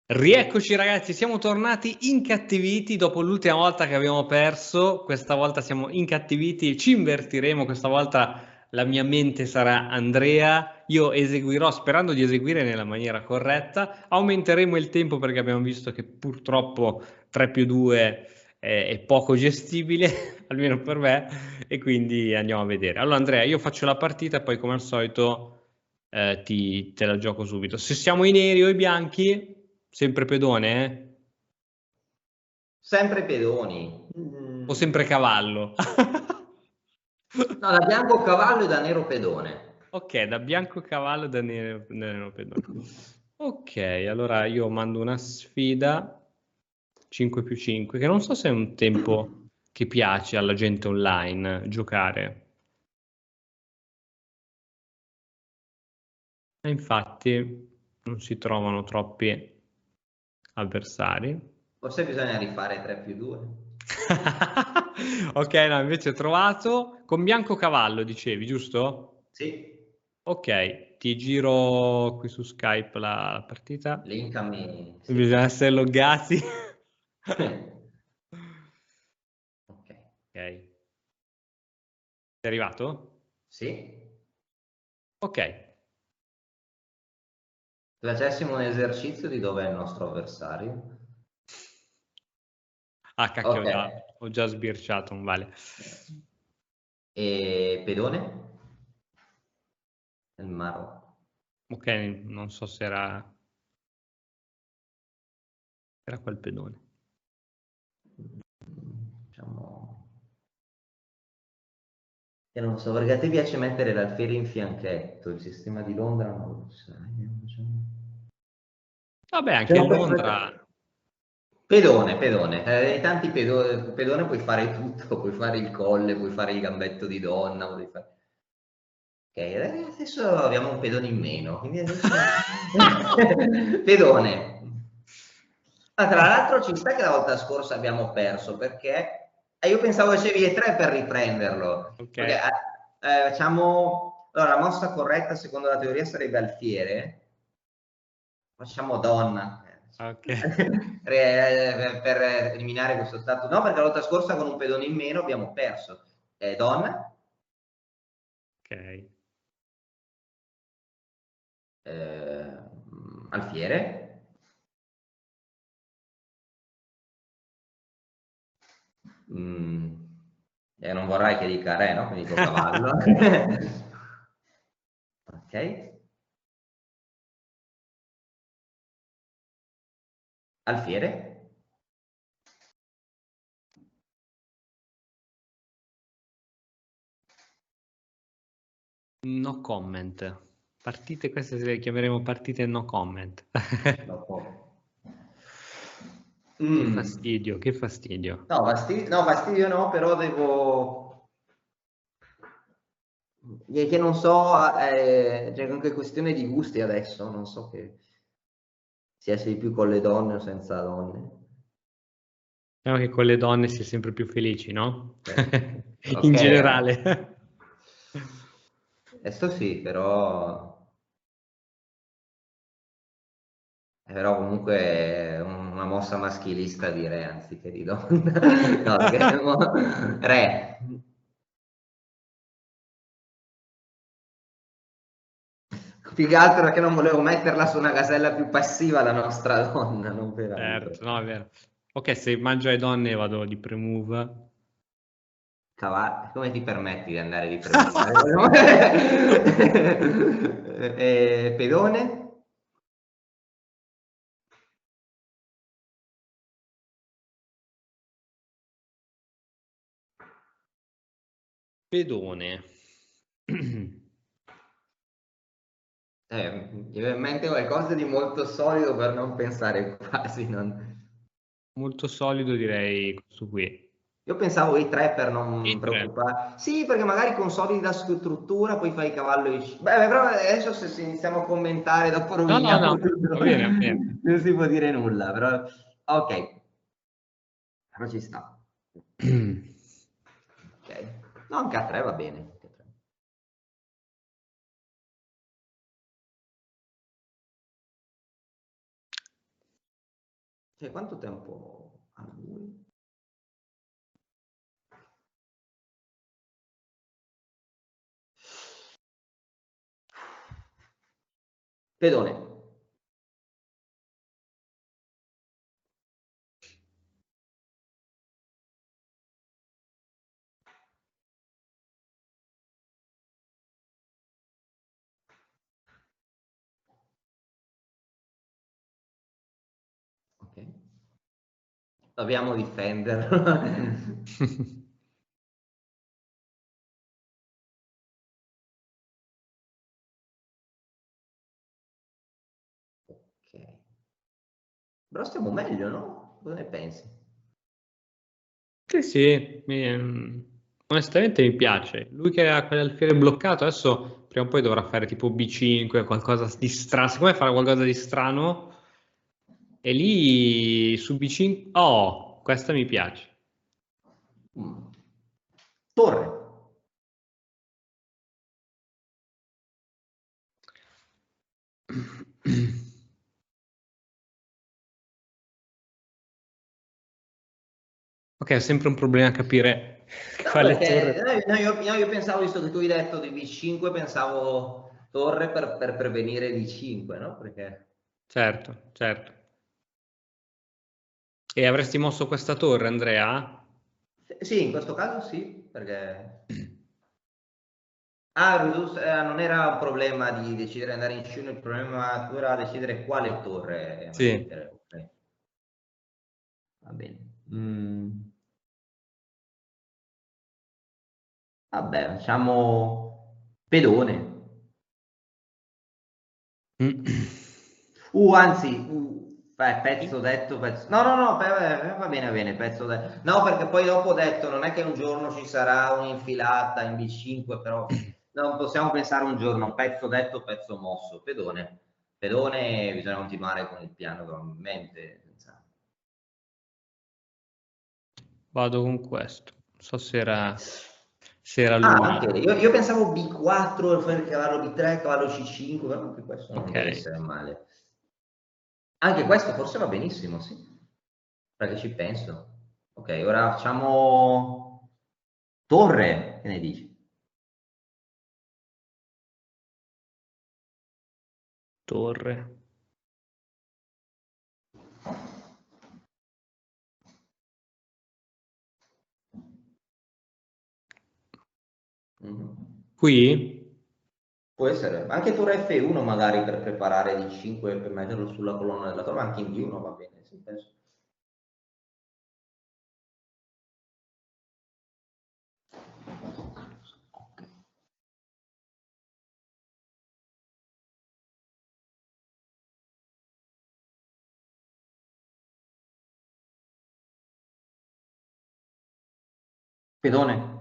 Rieccoci ragazzi, siamo tornati incattiviti dopo l'ultima volta che abbiamo perso, questa volta siamo incattiviti, ci invertiremo, questa volta la mia mente sarà Andrea, io eseguirò sperando di eseguire nella maniera corretta, aumenteremo il tempo perché abbiamo visto che purtroppo 3 più 2 è poco gestibile, almeno per me, e quindi andiamo a vedere. Allora Andrea, io faccio la partita e poi come al solito te la gioco subito. Se siamo i neri o i bianchi, sempre pedone, eh? Sempre pedoni. O sempre cavallo? No, da bianco cavallo e da nero pedone. Ok, da bianco cavallo e da nero pedone. Ok, allora io mando una sfida 5 più 5, che non so se è un tempo che piace alla gente online giocare. E infatti non si trovano troppi avversari. Forse bisogna rifare 3 più 2. Ok, no, invece ho trovato con Biancocavallo, dicevi, giusto? Sì, Ok, ti giro qui su Skype la partita. linkami, sì. Bisogna essere loggati. Ok, Ok, sei arrivato? sì. Ok. Facessimo un esercizio di dov'è il nostro avversario. Ah, cacchio, Ok. ho già sbirciato, non vale. E pedone? Il maro. Ok, non so se era quel pedone. Diciamo... Che non so, perché a te piace mettere l'alfiere in fianchetto, il sistema di Londra non lo sai. Vabbè, anche Siamo Londra. perfetti. Pedone, pedone. Tanti pedone puoi fare tutto, puoi fare il colle, puoi fare il gambetto di donna, puoi fare... Ok, adesso abbiamo un pedone in meno, quindi adesso... Pedone. Ah, tra l'altro ci sta che la volta scorsa abbiamo perso, perché io pensavo facevi e 3 per riprenderlo, Ok, perché facciamo... Allora, la mossa corretta secondo la teoria sarebbe alfiere, facciamo donna. ok, Per eliminare questo stato, no, perché la volta scorsa con un pedone in meno abbiamo perso. Donna, ok. eh, alfiere, mm, e non vorrai che dica re, no? Quindi dico cavallo. Ok, alfiere, No comment. Partite, queste le chiameremo partite no comment. dopo. Che Mm. fastidio, che fastidio. No, fastidio no, però devo... Che non so, c'è anche questione di gusti adesso, non so che sia sei più con le donne o senza donne. Speriamo che con le donne si è sempre più felici, no? Ok, In generale. questo sì, però comunque è una mossa maschilista di re anziché di donna. No, scherzo. Re. Più che altro perché non volevo metterla su una casella più passiva la nostra donna, non per altro. Certo, no, è vero. Ok, se mangio le donne vado di pre-move. Cavallo, come ti permetti di andare di premura? Pedone? Pedone. Mi viene in mente qualcosa di molto solido per non pensare quasi. Molto solido direi questo qui. Io pensavo i tre per I non tre. preoccupare. Sì, perché magari consolidi la struttura, poi fai il cavallo e... Beh, però adesso se iniziamo a commentare, dopo No, no, no, roviniamo tutto. va bene, va bene. Non si può dire nulla, però... Ok, però ci sta. Ok. No, anche a tre va bene. Anche a tre. Cioè, quanto tempo ha lui? Pedone. Ok. Dobbiamo difenderlo. Ok. Però stiamo meglio, no? Cosa ne pensi? Sì, sì, onestamente mi piace. Lui che ha quell'alfiere bloccato, adesso prima o poi dovrà fare tipo B5, qualcosa di strano. Secondo me farà qualcosa di strano. E lì su B5... Oh, questa mi piace. Mm. Torre. Ok, è sempre un problema capire No, quale perché torre... io pensavo, visto che tu hai detto di B5, pensavo torre per prevenire D5, no? Perché... Certo, certo. E avresti mosso questa torre, Andrea? Sì, in questo caso sì, perché... Ah, non era un problema di decidere di andare in C1, il problema era decidere quale torre Sì. mettere. Ok. Va bene. Mm. Vabbè, facciamo pedone. Anzi, pezzo detto, pezzo... No, no, no, va bene, pezzo detto. No, perché poi dopo ho detto, non è che un giorno ci sarà un'infilata in B5, però non possiamo pensare un giorno, pezzo detto, pezzo mosso. Pedone. Pedone, bisogna continuare con il piano probabilmente. Vado con questo. Non so se era Ah, lui. ok, io pensavo B4, cavallo B3, cavallo C5, però anche questo non Ok. deve essere male. Anche questo forse va benissimo, sì. Perché ci penso. Ok, ora facciamo torre, che ne dici? Torre. Mhm. Qui? Può essere. Anche torre F1 magari per preparare D5 per metterlo sulla colonna della torre, anche in D1 va bene, sì, penso. Ok. Pedone.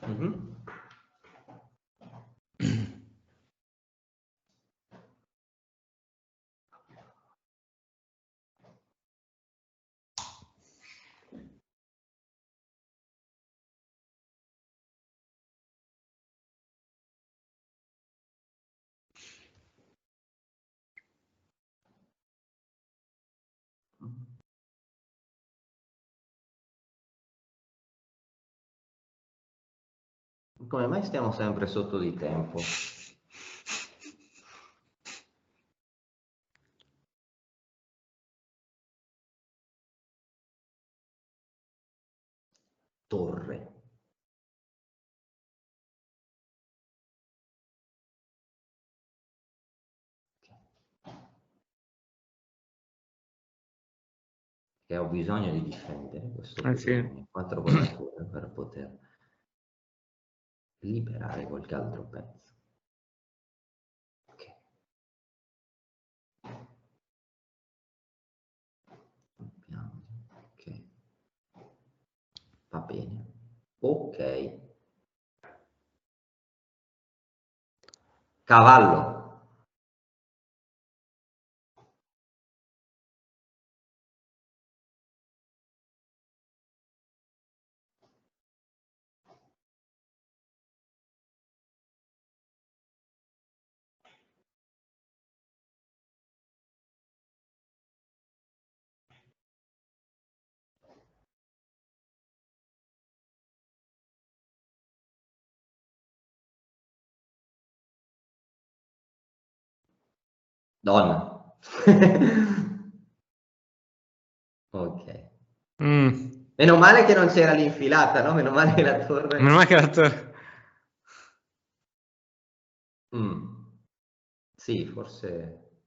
Mhm. Come mai stiamo sempre sotto di tempo? Torre. Che ho bisogno di difendere questo Eh sì. pedone 4 con la torre per poter liberare qualche altro pezzo. Ok. Piano. Ok. Va bene. Ok. Cavallo. Donna. Ok. Meno male che non c'era l'infilata, no? Meno male che la torre... Meno male che la torre... Sì, forse...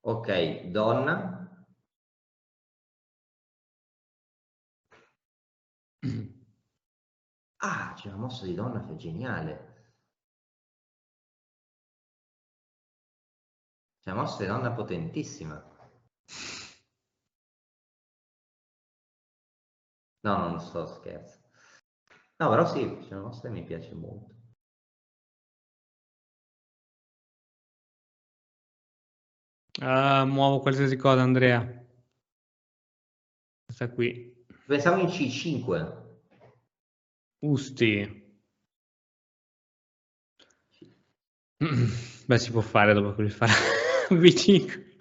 Ok, donna. Ah, c'è una mossa di donna che è geniale. C'è una mossa di donna potentissima. No, non sto scherzo. No, però sì, c'è una mossa che mi piace molto. Muovo qualsiasi cosa, Andrea. Questa qui. Pensavo in C5. Usti. Beh, si può fare dopo che li farà V5.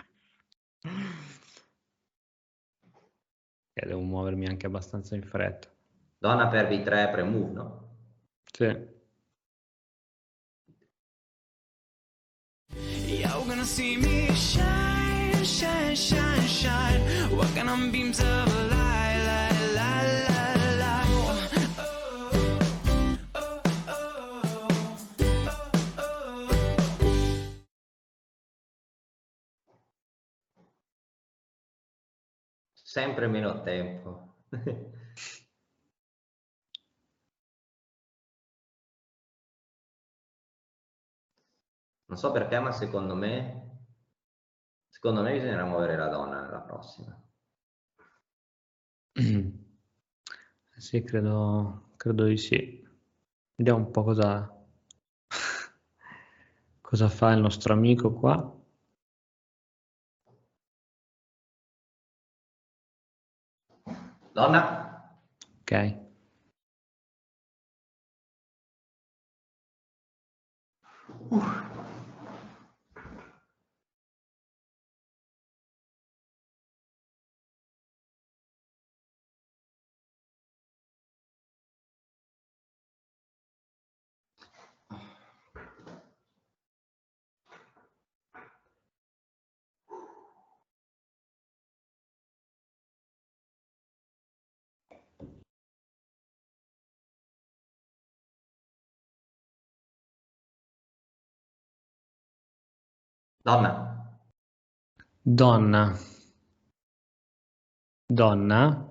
Devo muovermi anche abbastanza in fretta. Donna per V3 pre-move, no? Sì. You're gonna see me shine, shine, shine, shine, walking on beams of light, light, light, light, light. Sempre meno tempo. Non so perché, ma secondo me bisognerà muovere la donna nella prossima. Sì, credo di sì. Vediamo un po' cosa fa il nostro amico qua. Donna? Ok. Donna? Donna. Donna.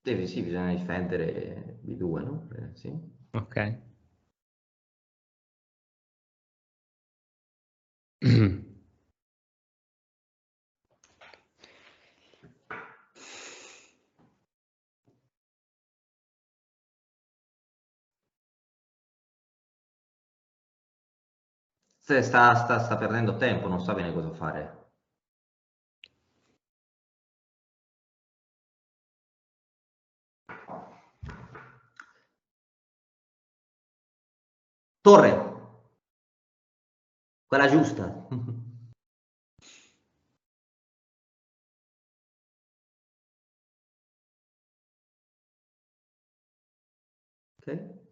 Sì, bisogna difendere B2, no? Sì. Ok. Sta perdendo tempo, non sa bene cosa fare. Torre! Quella giusta. Ok.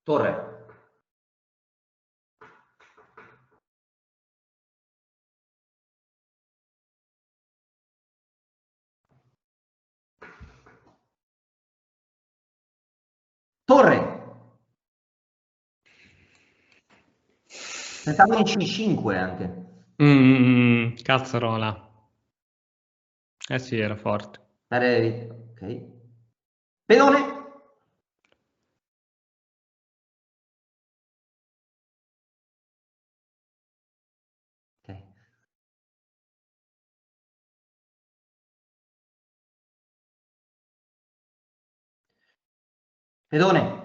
Torre. Torre. Pensavo in C5 anche. Cazzarola. Eh sì, era forte. Ok. Pedone. Ok. Pedone.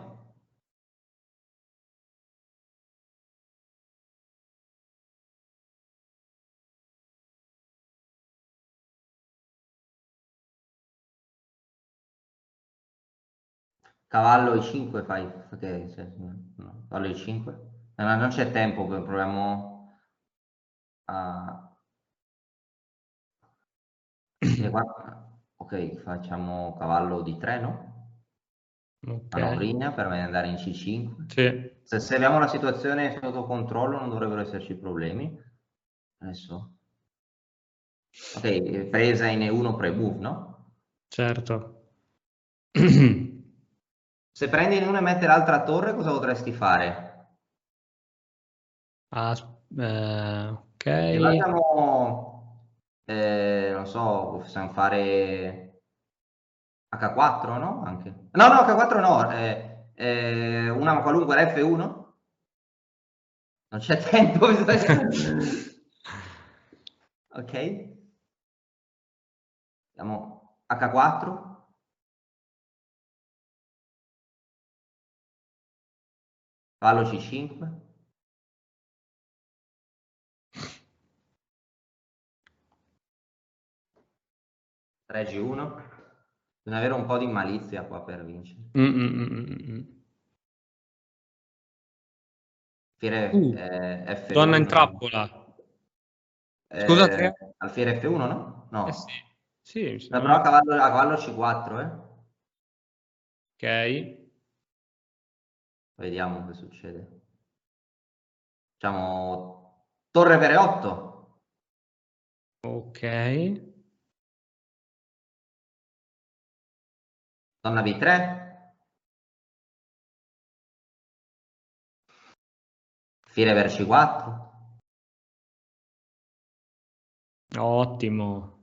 Cavallo I5 fai. Ok, no, cavallo I5. Non c'è tempo, proviamo a... Ok, facciamo cavallo D3, no? Ok. manovrina per andare in C5. Sì. Se abbiamo la situazione sotto controllo non dovrebbero esserci problemi. Adesso. Ok, presa in E1 pre-move, no? Certo. Se prendi in 1 e mette l'altra torre, cosa potresti fare? Ok. E facciamo, non so, possiamo fare H4, no? Anche. No, H4 no, una qualunque F1. Non c'è tempo. Ok. Andiamo H4. Cavallo C5. Re G1. Bisogna avere un po' di malizia qua per vincere. Alfiere F1. Donna in trappola. Scusate. Alfiere F1, no? No. Sì. Sì, No, però a cavallo C4, Ok. Vediamo che succede. Facciamo torre per E8. Ok. Donna B3. Alfiere per C4. Ottimo.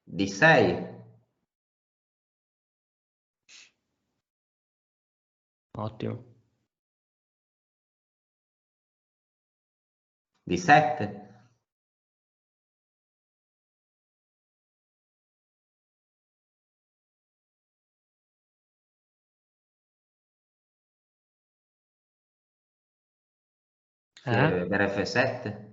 D6. Ottimo. D7. Per F7.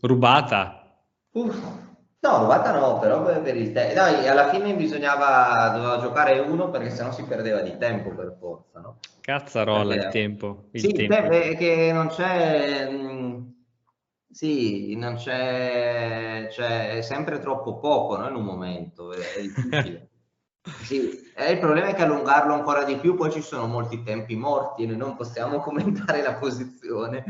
Rubata. No, rubata no, però per il tempo. Dai, alla fine doveva giocare uno perché sennò si perdeva di tempo per forza, no? Cazzarola il tempo. Sì, il tempo è che non c'è. Sì, non c'è. Cioè, è sempre troppo poco, no? In un momento, è difficile. Sì, il problema è che allungarlo ancora di più, poi ci sono molti tempi morti e noi non possiamo commentare la posizione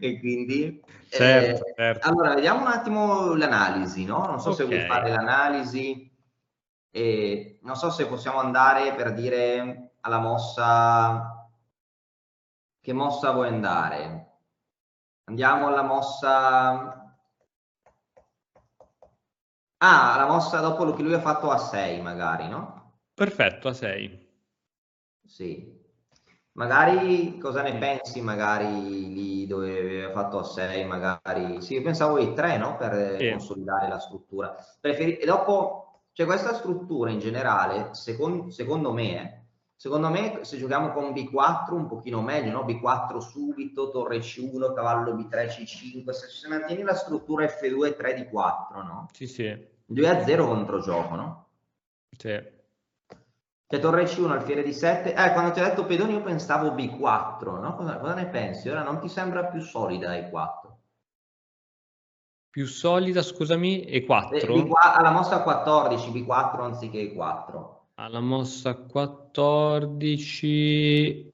e quindi Certo. allora vediamo un attimo l'analisi, no? Non so se vuoi fare l'analisi e non so se possiamo andare per dire alla mossa. Che mossa vuoi andare? Andiamo alla mossa. La mossa dopo che lui ha fatto a 6 magari, no? Perfetto, a 6. Sì. Magari cosa ne pensi? Magari lì dove aveva fatto a 6, magari. Sì, io pensavo ai 3, no? Per consolidare la struttura. E dopo, cioè questa struttura in generale, secondo me, se giochiamo con B4 un pochino meglio, no? B4 subito, torre C1, cavallo B3, C5, se mantieni la struttura F2, 3 di 4, no? Sì, sì. 2-0 controgioco, no? Sì. Cioè torre C1, alfiere di 7. Quando ti ho detto pedone io pensavo B4, no? Cosa ne pensi? Ora non ti sembra più solida E4? Più solida, scusami, E4? Alla mossa 14, B4 anziché E4. Alla mossa 14.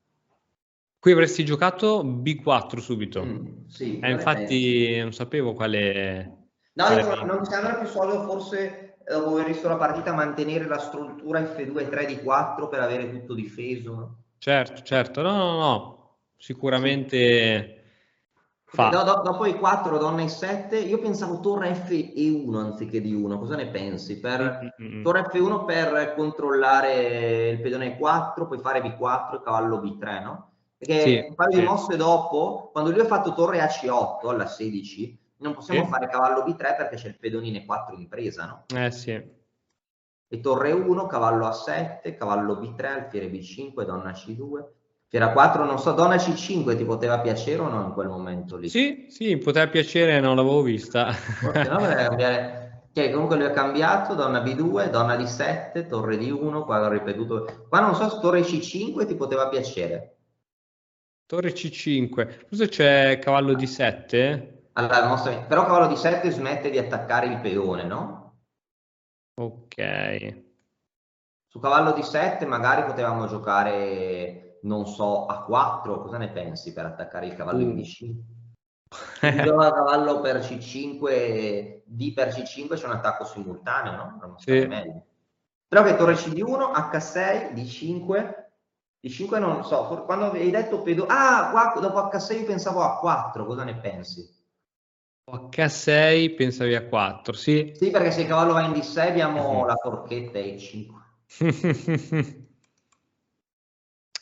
Qui avresti giocato B4 subito. Sì, Infatti non sapevo quale. No, non ti sembra più solido forse dopo aver visto la partita mantenere la struttura F2 3 di 4 per avere tutto difeso? Certo, no, sicuramente fa. Dopo i 4 donna e 7 io pensavo torre F e 1 anziché di 1, cosa ne pensi? Torre F1 per controllare il pedone 4, poi fare B4 e cavallo B3, no? Perché un paio di mosse dopo, quando lui ha fatto torre AC8 alla 16, non possiamo fare cavallo B3 perché c'è il pedonino E4 in presa, no? Sì. E torre 1, cavallo A7, cavallo B3, alfiere B5, donna C2. Fiera 4, non so, donna C5 ti poteva piacere o no in quel momento lì? Sì, poteva piacere, non l'avevo vista. Forse no, Che comunque lui ha cambiato, donna B2, donna di 7, torre di 1, qua ho ripetuto. Qua non so se torre C5 ti poteva piacere. Torre C5. Forse c'è cavallo di 7? Allora, però cavallo di 7 smette di attaccare il pedone, no? Ok. Su cavallo di 7 magari potevamo giocare, non so, a 4, cosa ne pensi per attaccare il cavallo in D5? Gioca cavallo per C5, D per C5 c'è un attacco simultaneo, no? Non Sì. meglio. Però che torre CD1, H6, D5, D5 non so, quando avevi detto pedone... Ah, qua, dopo H6 pensavo a 4, cosa ne pensi? H6 pensavi a 4, sì. Sì, perché se il cavallo va in D6 abbiamo la forchetta E5. Sì,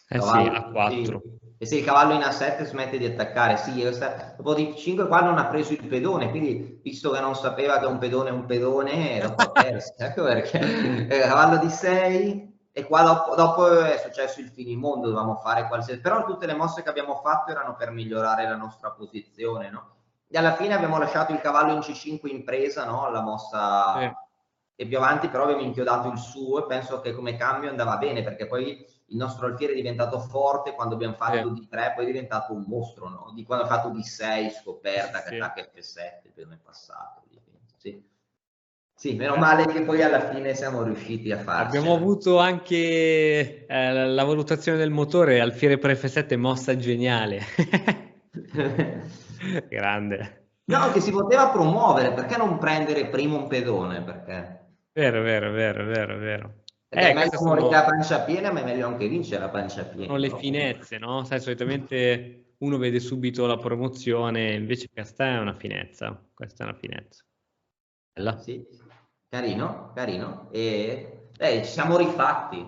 a 4. Sì. E se il cavallo in A7 smette di attaccare, sì, dopo D5 qua non ha preso il pedone, quindi visto che non sapeva che un pedone è un pedone, dopo ha perso. Ecco perché cavallo di 6 e qua dopo è successo il finimondo, dovevamo fare qualsiasi... Però tutte le mosse che abbiamo fatto erano per migliorare la nostra posizione, no? E alla fine abbiamo lasciato il cavallo in C5 in presa, no? La mossa... Sì. E più avanti però abbiamo inchiodato il suo e penso che come cambio andava bene, perché poi il nostro alfiere è diventato forte quando abbiamo fatto D3, poi è diventato un mostro, no? Di quando ha fatto D6, scoperta, che attacca F7, per me è passato. Sì. Sì, meno male che poi alla fine siamo riusciti a farci. Abbiamo avuto anche la valutazione del motore, alfiere per F7, mossa geniale. Grande. No, che si poteva promuovere, perché non prendere prima un pedone? Perché... Vero. Perché è meglio Queste morire a pancia piena, ma è meglio anche vincere a pancia piena. sono le finezze, no? Sai, solitamente uno vede subito la promozione, invece questa è una finezza. Questa è una finezza. Bella. Sì, carino. E ci siamo rifatti.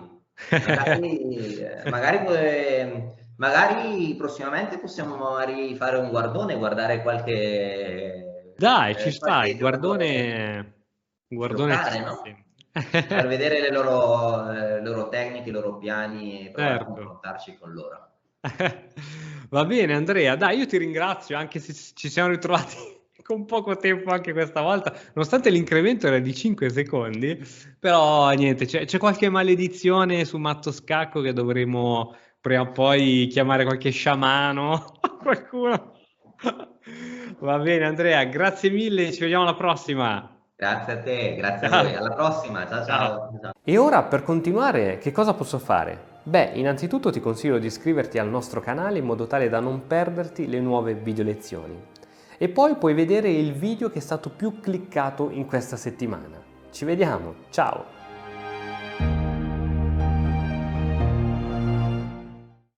Magari prossimamente possiamo magari fare un guardone, guardare qualche... Dai, ci sta, il giocatore guardone giocare, ci sta no? sempre. Per vedere le loro tecniche, i loro piani e provare a Certo. confrontarci con loro. Va bene, Andrea, dai, io ti ringrazio, anche se ci siamo ritrovati con poco tempo anche questa volta, nonostante l'incremento era di 5 secondi, però niente, c'è qualche maledizione su Matto Scacco che dovremo prima o poi chiamare qualche sciamano, qualcuno. Va bene, Andrea, grazie mille, ci vediamo alla prossima. Grazie a te, grazie a Ciao. voi. Alla prossima. Ciao. Ciao. E ora per continuare che cosa posso fare? Beh, innanzitutto ti consiglio di iscriverti al nostro canale in modo tale da non perderti le nuove video lezioni. E poi puoi vedere il video che è stato più cliccato in questa settimana. Ci vediamo, ciao!